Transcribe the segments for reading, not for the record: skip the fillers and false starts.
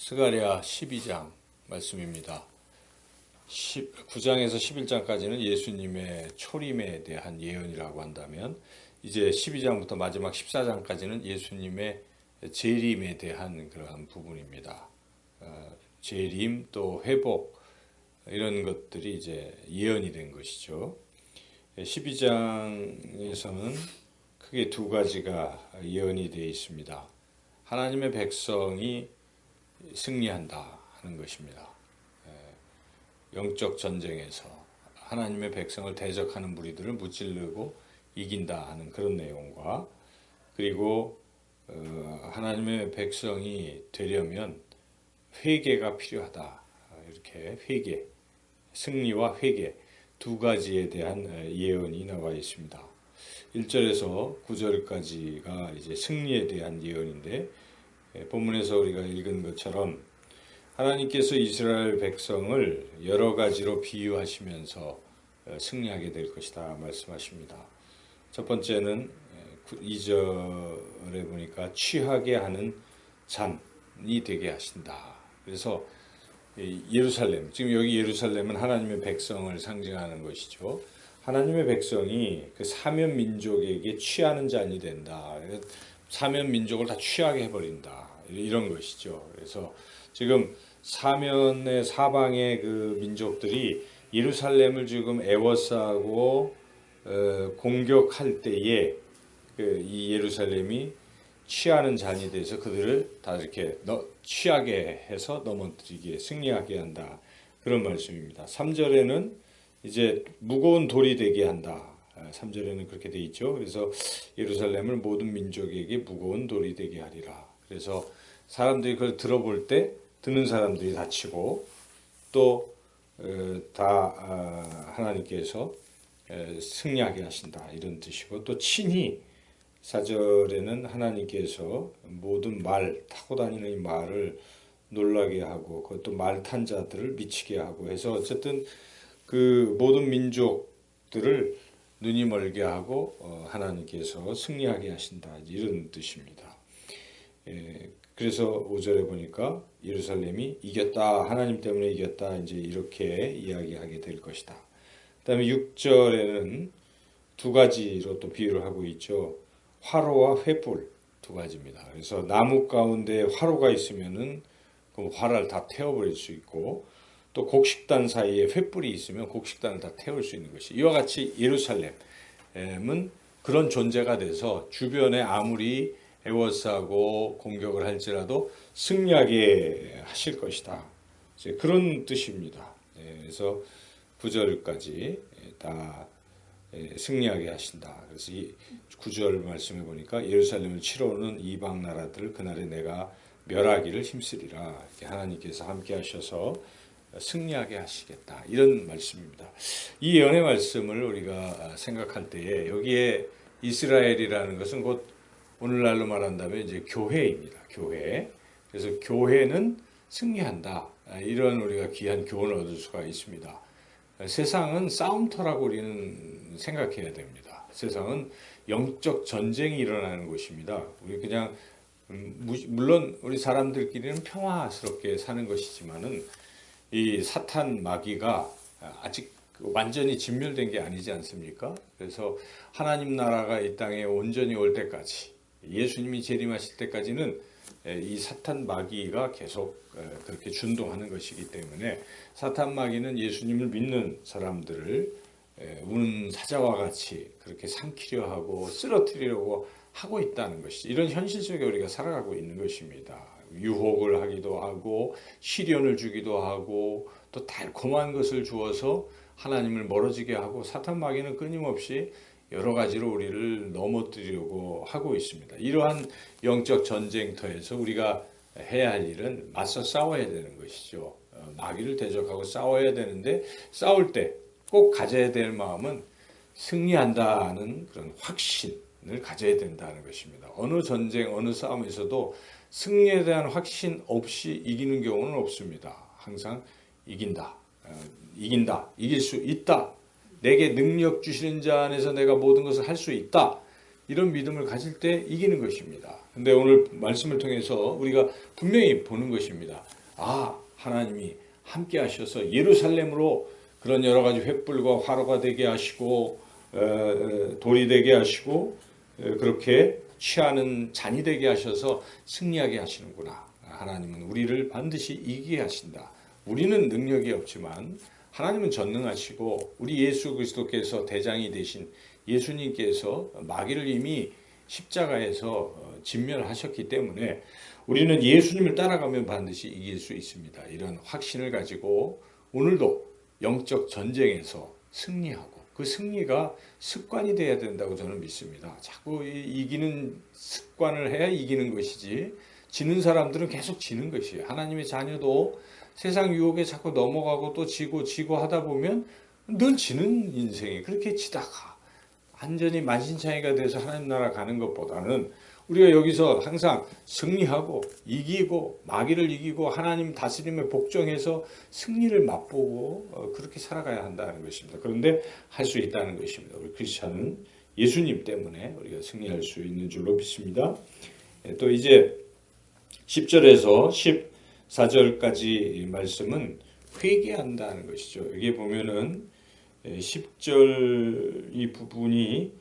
스가랴 12장 말씀입니다. 9장에서 11장까지는 예수님의 초림에 대한 예언이라고 한다면, 이제 12장부터 마지막 14장까지는 예수님의 재림에 대한 그러한 부분입니다. 재림 또 회복, 이런 것들이 이제 예언이 된 것이죠. 12장에서는 크게 두 가지가 예언이 되어 있습니다. 하나님의 백성이 승리한다 하는 것입니다. 영적 전쟁에서 하나님의 백성을 대적하는 무리들을 무찌르고 이긴다 하는 그런 내용과, 그리고 하나님의 백성이 되려면 회개가 필요하다, 이렇게 회개, 승리와 회개 두 가지에 대한 예언이 나와 있습니다. 1절에서 9절까지가 이제 승리에 대한 예언인데, 본문에서 우리가 읽은 것처럼 하나님께서 이스라엘 백성을 여러 가지로 비유하시면서 승리하게 될 것이다 말씀하십니다. 첫 번째는 2절에 보니까 취하게 하는 잔이 되게 하신다. 그래서 예루살렘, 지금 여기 예루살렘은 하나님의 백성을 상징하는 것이죠. 하나님의 백성이 그 사면 민족에게 취하는 잔이 된다. 사면 민족을 다 취하게 해버린다, 이런 것이죠. 그래서 지금 사면의 사방의 그 민족들이 예루살렘을 지금 애워싸고 공격할 때에 이 예루살렘이 취하는 잔이 돼서 그들을 다 이렇게 취하게 해서 넘어뜨리게, 승리하게 한다, 그런 말씀입니다. 3절에는 이제 무거운 돌이 되게 한다. 3절에는 그렇게 돼 있죠. 그래서 예루살렘을 모든 민족에게 무거운 돌이 되게 하리라. 그래서 사람들이 그걸 들어볼 때 듣는 사람들이 다치고, 또 다 하나님께서 승리하게 하신다, 이런 뜻이고, 또 친히 4절에는 하나님께서 모든 말, 타고 다니는 이 말을 놀라게 하고, 그것도 말 탄 자들을 미치게 하고 해서 어쨌든 그 모든 민족들을 눈이 멀게 하고 하나님께서 승리하게 하신다, 이런 뜻입니다. 그래서 5절에 보니까 예루살렘이 이겼다, 하나님 때문에 이겼다, 이제 이렇게 이야기하게 될 것이다. 그다음에 6절에는 두 가지로 또 비유를 하고 있죠. 화로와 횃불, 두 가지입니다. 그래서 나무 가운데 화로가 있으면은 그 화를 다 태워버릴 수 있고, 또 곡식단 사이에 횃불이 있으면 곡식단을 다 태울 수 있는 것이, 이와 같이 예루살렘은 그런 존재가 돼서 주변에 아무리 애워싸고 공격을 할지라도 승리하게 하실 것이다, 이제 그런 뜻입니다. 그래서 9절까지 다 승리하게 하신다. 그래서 이 9절 말씀해 보니까 예루살렘을 치러 오는 이방 나라들을 그날에 내가 멸하기를 힘쓰리라. 이렇게 하나님께서 함께 하셔서 승리하게 하시겠다, 이런 말씀입니다. 이 예언의 말씀을 우리가 생각할 때에 여기에 이스라엘이라는 것은 곧 오늘날로 말한다면 이제 교회입니다. 교회. 그래서 교회는 승리한다, 이런 우리가 귀한 교훈을 얻을 수가 있습니다. 세상은 싸움터라고 우리는 생각해야 됩니다. 세상은 영적 전쟁이 일어나는 곳입니다. 우리 그냥 물론 우리 사람들끼리는 평화스럽게 사는 것이지만은 이 사탄 마귀가 아직 완전히 진멸된 게 아니지 않습니까? 그래서 하나님 나라가 이 땅에 온전히 올 때까지, 예수님이 재림하실 때까지는 이 사탄 마귀가 계속 그렇게 준동하는 것이기 때문에, 사탄 마귀는 예수님을 믿는 사람들을 우는 사자와 같이 그렇게 삼키려 하고 쓰러뜨리려고 하고 있다는 것이죠. 이런 현실 속에 우리가 살아가고 있는 것입니다. 유혹을 하기도 하고 시련을 주기도 하고 또 달콤한 것을 주어서 하나님을 멀어지게 하고, 사탄 마귀는 끊임없이 여러 가지로 우리를 넘어뜨리려고 하고 있습니다. 이러한 영적 전쟁터에서 우리가 해야 할 일은 맞서 싸워야 되는 것이죠. 마귀를 대적하고 싸워야 되는데, 싸울 때 꼭 가져야 될 마음은 승리한다는 그런 확신을 가져야 된다는 것입니다. 어느 전쟁, 어느 싸움에서도 승리에 대한 확신 없이 이기는 경우는 없습니다. 항상 이긴다, 이길 수 있다, 내게 능력 주시는 자 안에서 내가 모든 것을 할 수 있다, 이런 믿음을 가질 때 이기는 것입니다. 근데 오늘 말씀을 통해서 우리가 분명히 보는 것입니다. 하나님이 함께 하셔서 예루살렘으로 그런 여러 가지 횃불과 화로가 되게 하시고 돌이 되게 하시고 그렇게 취하는 잔이 되게 하셔서 승리하게 하시는구나. 하나님은 우리를 반드시 이기게 하신다. 우리는 능력이 없지만 하나님은 전능하시고 우리 예수 그리스도께서 대장이 되신 예수님께서 마귀를 이미 십자가에서 진멸하셨기 때문에 우리는 예수님을 따라가면 반드시 이길 수 있습니다. 이런 확신을 가지고 오늘도 영적 전쟁에서 승리하고 그 승리가 습관이 돼야 된다고 저는 믿습니다. 자꾸 이기는 습관을 해야 이기는 것이지 지는 사람들은 계속 지는 것이에요. 하나님의 자녀도 세상 유혹에 자꾸 넘어가고 또 지고 하다 보면 늘 지는 인생이 그렇게 지다가 완전히 만신창이가 돼서 하나님 나라 가는 것보다는 우리가 여기서 항상 승리하고 이기고 마귀를 이기고 하나님 다스림에 복종해서 승리를 맛보고 그렇게 살아가야 한다는 것입니다. 그런데 할 수 있다는 것입니다. 우리 크리스찬은 예수님 때문에 우리가 승리할 수 있는 줄로 믿습니다. 또 이제 10절에서 14절까지 말씀은 회개한다는 것이죠. 여기 보면은 10절 이 부분이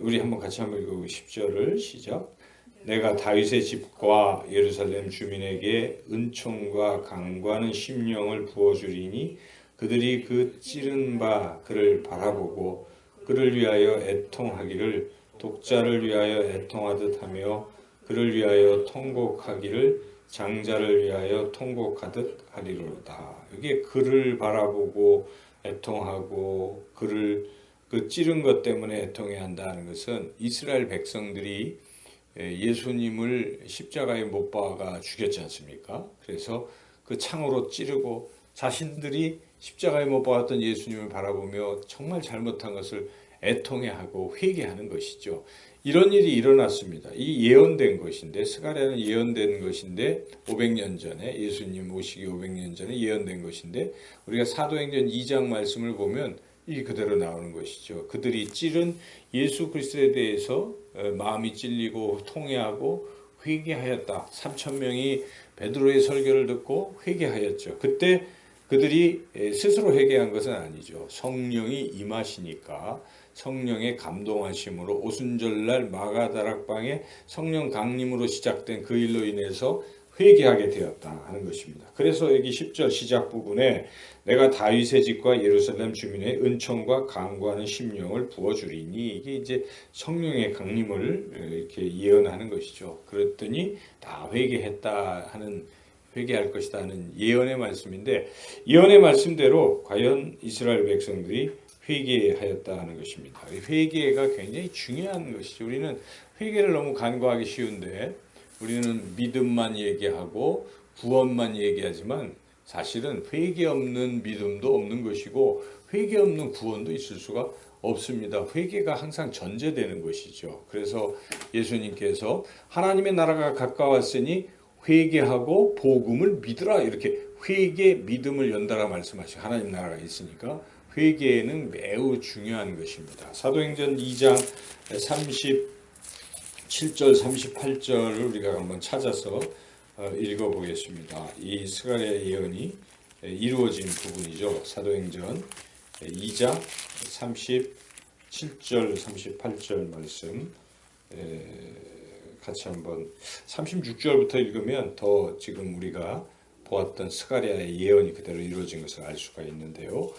우리 한번 같이 한번 읽어보고 10절을 시작. 내가 다윗의 집과 예루살렘 주민에게 은총과 강구하는 심령을 부어주리니 그들이 그 찌른 바 그를 바라보고 그를 위하여 애통하기를 독자를 위하여 애통하듯 하며 그를 위하여 통곡하기를 장자를 위하여 통곡하듯 하리로다. 이게 그를 바라보고 애통하고 그를 그 찌른 것 때문에 애통해야 한다는 것은 이스라엘 백성들이 예수님을 십자가에 못 박아 죽였지 않습니까? 그래서 그 창으로 찌르고 자신들이 십자가에 못 박았던 예수님을 바라보며 정말 잘못한 것을 애통해하고 회개하는 것이죠. 이런 일이 일어났습니다. 이 예언된 것인데 스가랴는 예언된 것인데 500년 전에 예수님 오시기 500년 전에 예언된 것인데 우리가 사도행전 2장 말씀을 보면 이게 그대로 나오는 것이죠. 그들이 찌른 예수 그리스도에 대해서 마음이 찔리고 통회하고 회개하였다. 3,000명이 베드로의 설교를 듣고 회개하였죠. 그때 그들이 스스로 회개한 것은 아니죠. 성령이 임하시니까 성령의 감동하심으로 오순절날 마가다락방에 성령 강림으로 시작된 그 일로 인해서 회개하게 되었다 하는 것입니다. 그래서 여기 10절 시작 부분에 내가 다윗의 집과 예루살렘 주민의 은총과 강구하는 심령을 부어주리니 이게 이제 성령의 강림을 이렇게 예언하는 것이죠. 그랬더니 다 회개했다 하는 회개할 것이다 하는 예언의 말씀인데 예언의 말씀대로 과연 이스라엘 백성들이 회개하였다 하는 것입니다. 회개가 굉장히 중요한 것이죠. 우리는 회개를 너무 간과하기 쉬운데 우리는 믿음만 얘기하고 구원만 얘기하지만 사실은 회개 없는 믿음도 없는 것이고 회개 없는 구원도 있을 수가 없습니다. 회개가 항상 전제되는 것이죠. 그래서 예수님께서 하나님의 나라가 가까웠으니 회개하고 복음을 믿으라 이렇게 회개 믿음을 연달아 말씀하시고 하나님 나라가 있으니까 회개는 매우 중요한 것입니다. 사도행전 2장 37절 38절을 우리가 한번 찾아서 읽어보겠습니다. 이 스가랴 예언이 이루어진 부분이죠. 사도행전 2장 37절 38절 말씀 같이 한번 36절부터 읽으면 더 지금 우리가 보았던 스가랴의 예언이 그대로 이루어진 것을 알 수가 있는데요.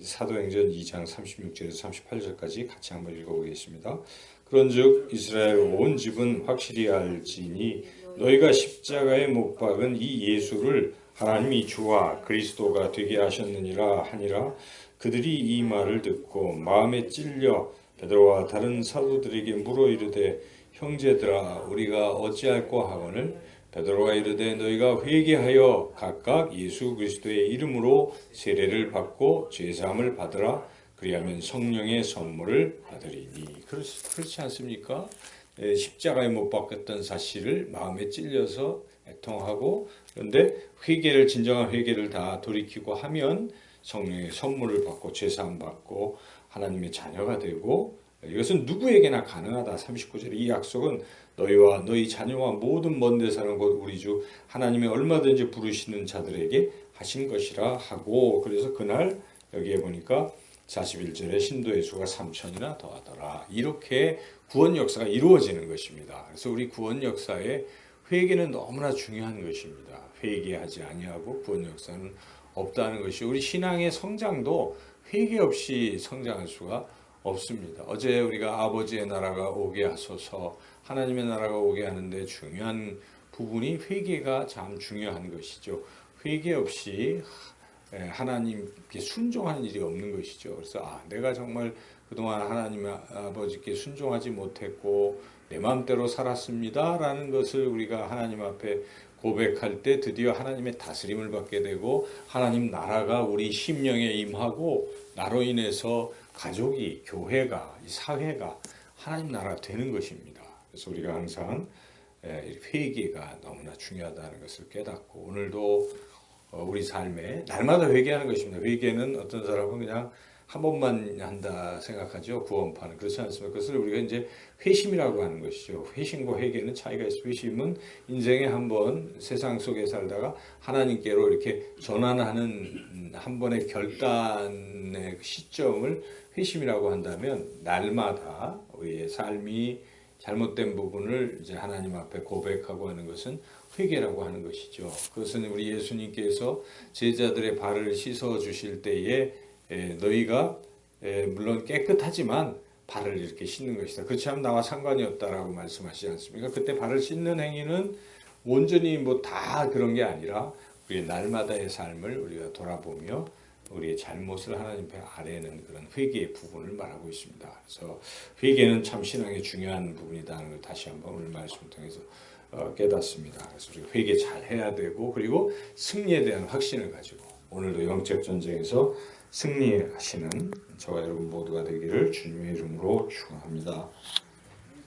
사도행전 2장 36절에서 38절까지 같이 한번 읽어보겠습니다. 그런즉 이스라엘 온 집은 확실히 알지니 너희가 십자가에 못 박은 이 예수를 하나님이 주와 그리스도가 되게 하셨느니라 하니라. 그들이 이 말을 듣고 마음에 찔려 베드로와 다른 사도들에게 물어 이르되 형제들아 우리가 어찌할꼬 하거늘 베드로가 이르되 너희가 회개하여 각각 예수 그리스도의 이름으로 세례를 받고 죄사함을 받으라. 그리하면 성령의 선물을 받으리니. 그렇지 않습니까? 십자가에 못 박혔던 사실을 마음에 찔려서 애통하고 그런데 회개를 진정한 회개를 다 돌이키고 하면 성령의 선물을 받고 죄사함 받고 하나님의 자녀가 되고 이것은 누구에게나 가능하다. 39절 이 약속은 너희와 너희 자녀와 모든 먼 데 사는 곳 우리 주 하나님이 얼마든지 부르시는 자들에게 하신 것이라 하고, 그래서 그날 여기에 보니까 41절에 신도의 수가 3천이나 더하더라. 이렇게 구원 역사가 이루어지는 것입니다. 그래서 우리 구원 역사에 회개는 너무나 중요한 것입니다. 회개하지 아니하고 구원 역사는 없다는 것이, 우리 신앙의 성장도 회개 없이 성장할 수가 없습니다. 어제 우리가 아버지의 나라가 오게 하소서, 하나님의 나라가 오게 하는데 중요한 부분이 회개가 참 중요한 것이죠. 회개 없이 하나님께 순종하는 일이 없는 것이죠. 그래서 내가 정말 그동안 하나님 아버지께 순종하지 못했고 내 마음대로 살았습니다 라는 것을 우리가 하나님 앞에 고백할 때 드디어 하나님의 다스림을 받게 되고, 하나님 나라가 우리 심령에 임하고 나로 인해서 가족이, 교회가, 이 사회가 하나님 나라가 되는 것입니다. 그래서 우리가 항상 회개가 너무나 중요하다는 것을 깨닫고, 오늘도 우리 삶에 날마다 회개하는 것입니다. 회개는 어떤 사람은 그냥 한 번만 한다 생각하죠. 구원파는 그렇지 않습니다. 그것을 우리가 이제 회심이라고 하는 것이죠. 회심과 회개는 차이가 있습니다. 회심은 인생에 한 번 세상 속에 살다가 하나님께로 이렇게 전환하는 한 번의 결단의 시점을 회심이라고 한다면, 날마다 우리의 삶이 잘못된 부분을 이제 하나님 앞에 고백하고 하는 것은 회개라고 하는 것이죠. 그것은 우리 예수님께서 제자들의 발을 씻어 주실 때에 너희가 물론 깨끗하지만 발을 이렇게 씻는 것이다. 그렇지 않으면 나와 상관이 없다라고 말씀하시지 않습니까? 그때 발을 씻는 행위는 온전히 뭐 다 그런 게 아니라 우리의 날마다의 삶을 우리가 돌아보며 우리의 잘못을 하나님 앞에 아뢰는 그런 회개의 부분을 말하고 있습니다. 그래서 회개는 참 신앙의 중요한 부분이라는 걸 다시 한번 오늘 말씀을 통해서 깨닫습니다. 그래서 우리가 회개 잘 해야 되고, 그리고 승리에 대한 확신을 가지고 오늘도 영적 전쟁에서 승리하시는 저와 여러분 모두가 되기를 주님의 이름으로 축원합니다.